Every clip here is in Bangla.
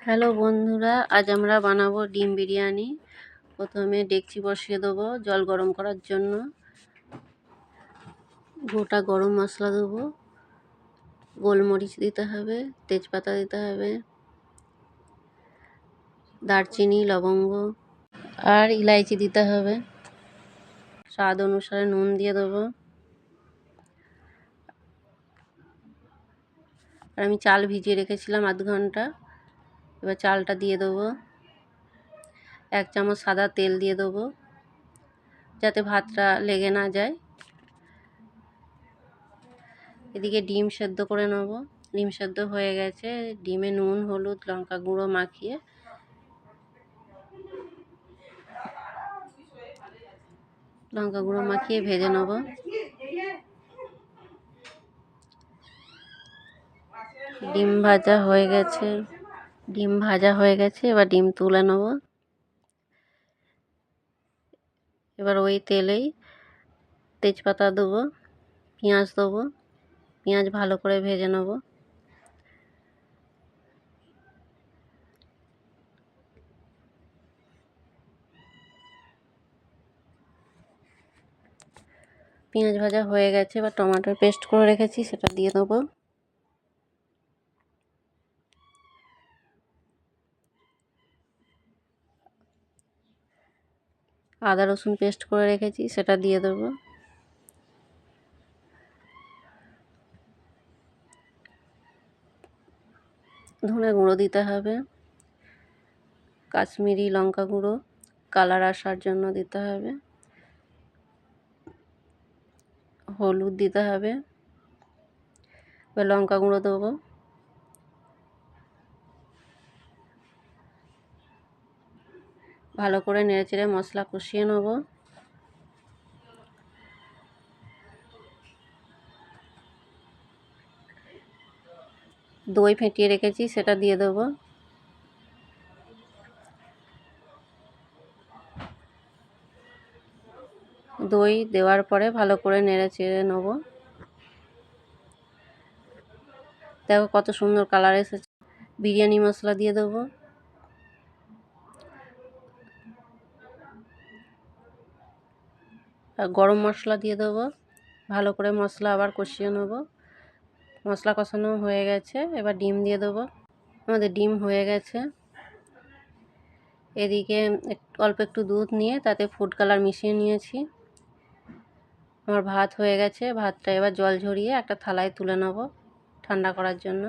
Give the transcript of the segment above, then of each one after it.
হ্যালো বন্ধুরা, আজ আমরা বানাবো ডিম বিরিয়ানি। প্রথমে ডেকচি বসিয়ে দেবো জল গরম করার জন্য। গোটা গরম মশলা দেবো, গোলমরিচ দিতে হবে, তেজপাতা দিতে হবে, দারচিনি, লবঙ্গ আর ইলাইচি দিতে হবে। স্বাদ অনুসারে নুন দিয়ে দেবো। আর আমি চাল ভিজিয়ে রেখেছিলাম আধ ঘন্টা। এবার চালটা দিয়ে দেবো। 1 চামচ সাদা তেল দিয়ে দেবো, যাতে ভাতটা লেগে না যায়। এদিকে ডিম সেদ্ধ করে নেব। ডিম সেদ্ধ হয়ে গেছে। ডিমে নুন, হলুদ, লঙ্কা গুঁড়ো মাখিয়ে ভেজে নেব। ডিম ভাজা হয়ে গেছে। এবার ডিম তুলে নেব। এবার ওই তেলেই তেজপাতা দেবো, পেঁয়াজ দেবো। পেঁয়াজ ভালো করে ভেজে নেব। পেঁয়াজ ভাজা হয়ে গেছে। এবার টমেটোর পেস্ট করে রেখেছি, সেটা দিয়ে দেবো। আদা রসুন পেস্ট করে রেখেছি, সেটা দিয়ে দেবো। ধনে গুঁড়ো দিতে হবে, কাশ্মীরি লঙ্কা গুঁড়ো কালার আসার জন্য দিতে হবে, হলুদ দিতে হবে, এবার লঙ্কা গুঁড়ো দেবো। ভালো করে নেড়েচেড়ে মশলা কষিয়ে নেব। দই ফেটিয়ে রেখেছি, সেটা দিয়ে দেবো। দই দেওয়ার পরে ভালো করে নেড়েচেড়ে নেব। দেখো কত সুন্দর কালার এসেছে। বিরিয়ানি মশলা দিয়ে দেবো। আর গরম মশলা দিয়ে দেবো। ভালো করে মশলা আবার কষিয়ে নেব। মশলা কষানো হয়ে গেছে। এবার ডিম দিয়ে দেবো। আমাদের ডিম হয়ে গেছে। এদিকে অল্প একটু দুধ নিয়ে তাতে ফুড কালার মিশিয়ে নিয়েছি। আমার ভাত হয়ে গেছে। ভাতটা এবার জল ঝরিয়ে একটা থালায় তুলে নেব ঠান্ডা করার জন্য।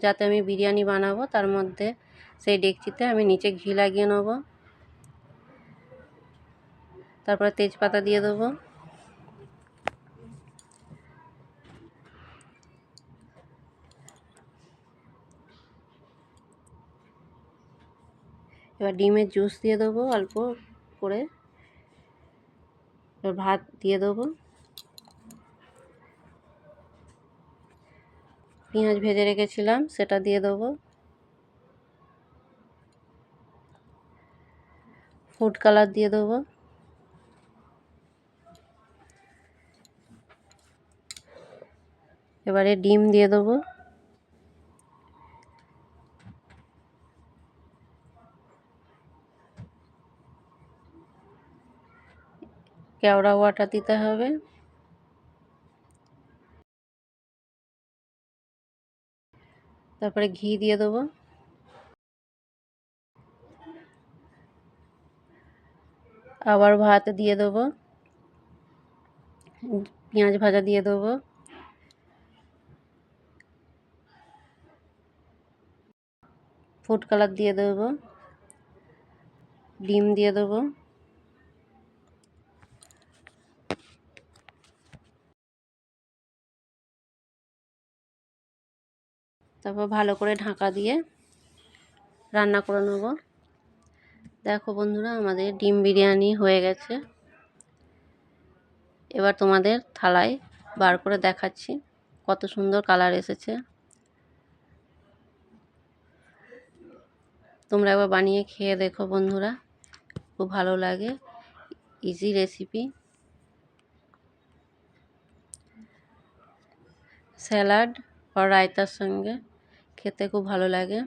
যাতে আমি বিরিয়ানি বানাবো, তার মধ্যে সেই ডেকচিতে আমি নিচে ঘি লাগিয়ে নেব। তারপরে তেজপাতা দিয়ে দেবো। এবার ডিমের জুস দিয়ে দেবো অল্প করে। এবার ভাত দিয়ে দেবো। পেঁয়াজ ভেজে রেখেছিলাম, সেটা দিয়ে দেবো। ফুড কালার দিয়ে দেবো। এবারে ডিম দিয়ে দেবো। কেওড়া ওয়াটার দিতে হবে। তারপরে ঘি দিয়ে দেবো। আবার ভাত দিয়ে দেবো। পেঁয়াজ ভাজা দিয়ে দেবো। ফুড কালার দিয়ে দেবো। ডিম দিয়ে দেবো। তারপর ভালো করে ঢাকা দিয়ে রান্না করে নেব। দেখো বন্ধুরা, আমাদের ডিম বিরিয়ানি হয়ে গেছে। এবার তোমাদের থালায় বার করে দেখাচ্ছি কত সুন্দর কালার এসেছে। তোমরা একবার বানিয়ে খেয়ে দেখো বন্ধুরা, খুব ভালো লাগে। Easy recipe. স্যালাড বা রায়তার সঙ্গে খেতে খুব ভালো লাগে।